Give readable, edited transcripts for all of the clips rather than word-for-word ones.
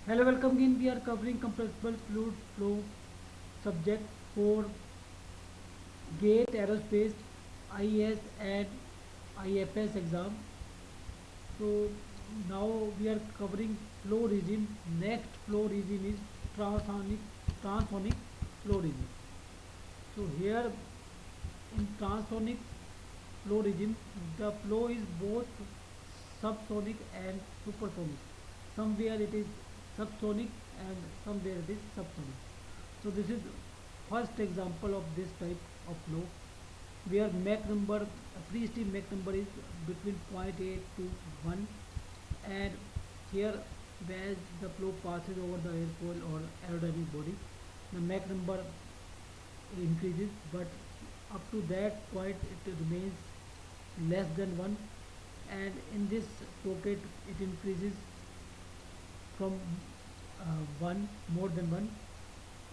Hello, welcome again. We are covering compressible fluid flow subject for GATE Aerospace IS and IFS exam. So now we are covering flow regime. Next flow regime is transonic flow regime. So here in transonic flow regime, the flow is both subsonic and supersonic. Somewhere it is subsonic and somewhere it is subsonic. So this is first example of this type of flow where Mach number, free stream Mach number is between zero point 0.8 to 1, and here as the flow passes over the airfoil or aerodynamic body, the Mach number increases, but up to that point it remains less than 1, and in this pocket it increases from 1 more than 1,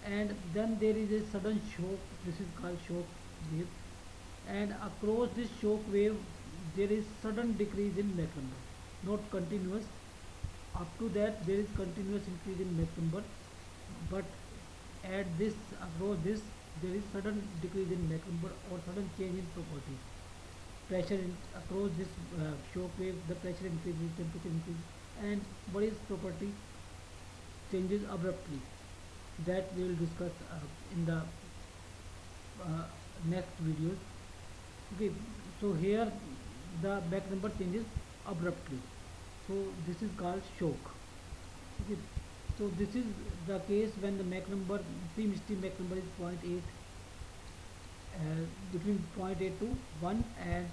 and then there is a sudden shock. This is called shock wave, and across this shock wave there is sudden decrease in Mach number, not continuous. Up to that there is continuous increase in Mach number, but at this, across this, there is sudden decrease in Mach number or sudden change in properties. Pressure across this shock wave, the pressure increases, temperature increases, and what is property changes abruptly. That we will discuss in the next videos. Okay, so here the Mach number changes abruptly. So this is called shock. Okay, so this is the case when the Mach number, pre-misty Mach number is zero point 0.8, between zero point 0.8 to 1, and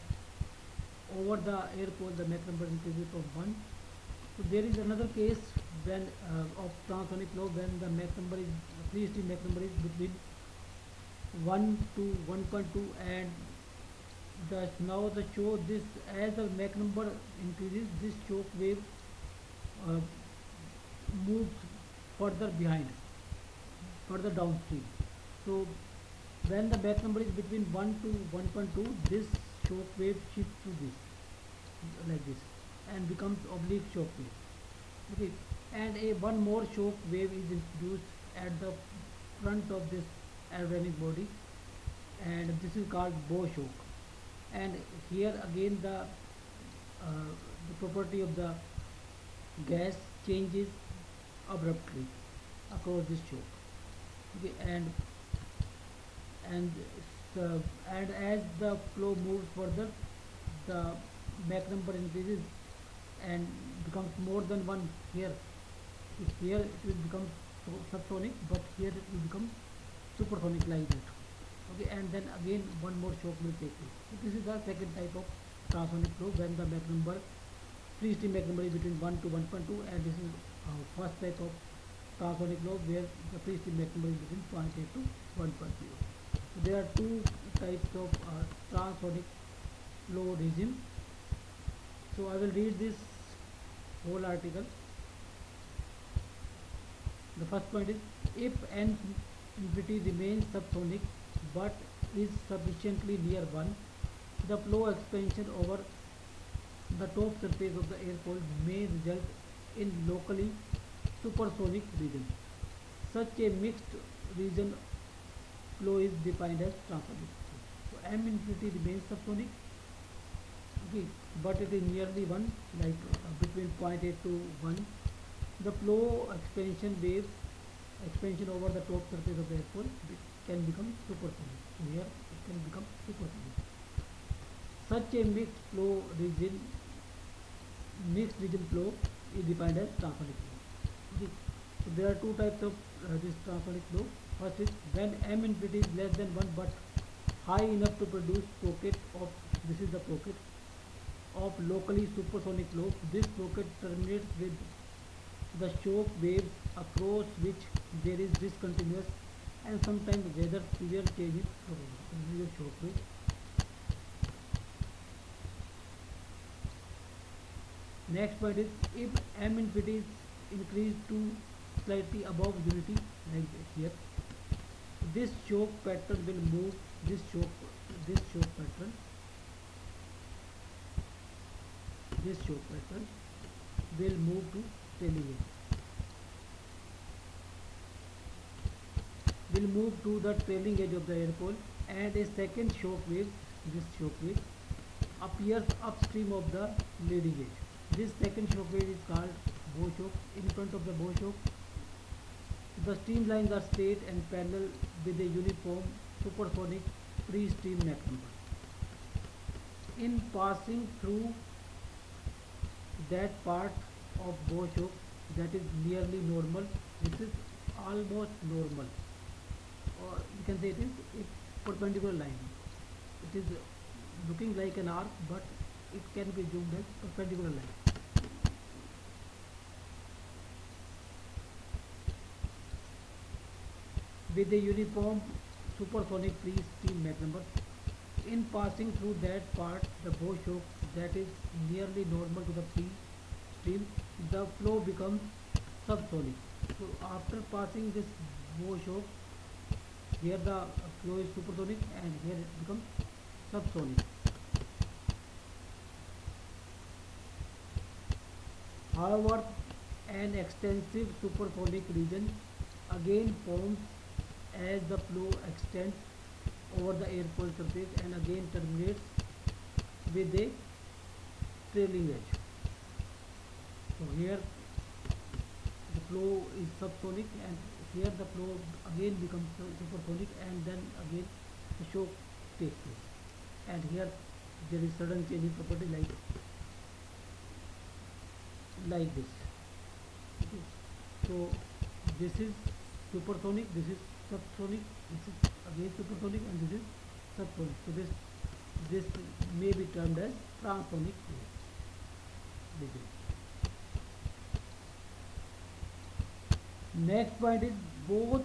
over the air pole the Mach number increases from 1. So there is another case when of transonic flow when the Mach number is, pre-misty Mach number is between 1 to 1.2, and now the show this, as the Mach number increases, this shock wave uh, moves further behind, further downstream. So when the Mach number is between 1 to 1.2, this shock wave shifts to this, like this, and becomes oblique shock wave. Okay, and a one more shock wave is introduced at the front of this aerodynamic body, and this is called bow shock. And here again the property of the gas changes abruptly across this shock. Okay, and and as the flow moves further, the Mach number increases and becomes more than 1 here. Here it will become subsonic, but here it will become supersonic, like that. Okay, and then again one more shock will take place. So this is the second type of transonic flow when the Mach number, free stream Mach number is between 1 to 1.2, and this is first type of transonic flow where the free stream Mach number is between zero point 0.8 to 1.0. So there are two types of transonic flow regime. So I will read this whole article. The first point is, if n infinity remains subsonic but is sufficiently near 1, the flow expansion over the top surface of the airfoil may result in locally supersonic region. Such a mixed region flow is defined as transonic. So m infinity remains subsonic, okay, but it is nearly 1, like between zero point 0.8 to 1. The flow expansion over the top surface of the airfoil can become supersonic. So here it can become supersonic. Such a mixed region flow is defined as transonic flow. Okay. So there are two types of this transonic flow. First is when m infinity is less than 1 but high enough to produce pocket of, this is the pocket of locally supersonic flow. This pocket terminates with the shock waves across which there is discontinuous and sometimes rather severe change in probability. So this is a shock wave. Next point is, if m infinity is increased to slightly above unity, like here, this shock pattern will move, this shock pattern this shock pattern will move to tailing edge. will move to the trailing edge of the airfoil, and a second shock wave, this shock wave, appears upstream of the leading edge. This second shock wave is called bow shock. In front of the bow shock, the streamlines are straight and parallel with a uniform supersonic pre-stream Mach number. In passing through that part of bow shock that is nearly normal, this is almost normal, or you can say it is a perpendicular line. It is looking like an arc, but it can be zoomed as perpendicular line. With a uniform supersonic free stream Mach number. In passing through that part, the bow shock that is nearly normal to the free stream, the flow becomes subsonic. So after passing this bow shock, here the flow is supersonic and here it becomes subsonic. However, an extensive supersonic region again forms as the flow extends over the airfoil surface and again terminates with a trailing edge. So here the flow is subsonic, and here the flow again becomes supersonic, and then again the shock takes place, and here there is sudden change in property like this. Okay. So this is supersonic, this is subsonic, this is again supersonic, and this is subsonic. So this may be termed as transonic region. Next point is both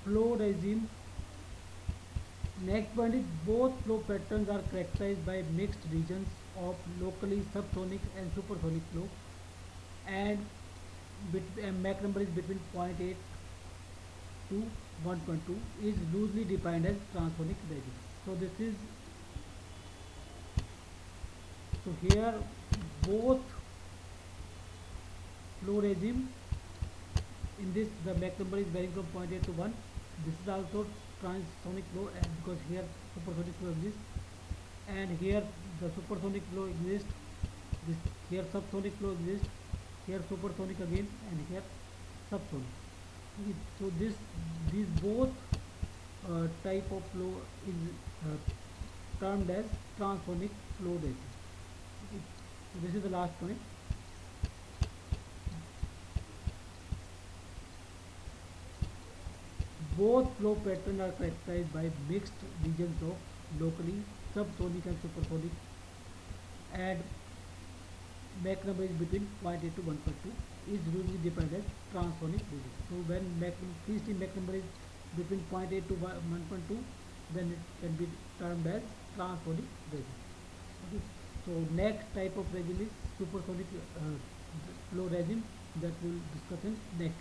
flow regime. Next point is both flow patterns are characterized by mixed regions of locally subsonic and supersonic flow, and Mach number is between 0.8 to 1.2 is loosely defined as transonic regime. So this is, so here both flow regime, in this the Mach number is varying from 0.8 to 1. This is also transonic flow, and because here supersonic flow exists, and here the supersonic flow exists, this here subsonic flow exists, here supersonic again, and here subsonic. Okay. So these both type of flow is termed as transonic flow regime. Okay. So this is the last point. Both flow patterns are characterized by mixed regions of locally subsonic and supersonic, and Mach number is between 0.8 to 1.2 is usually defined as transonic region. So when free stream Mach number is between 0.8 to 1.2, then it can be termed as transonic region. Okay. So next type of regime is supersonic flow regime, that we will discuss in next.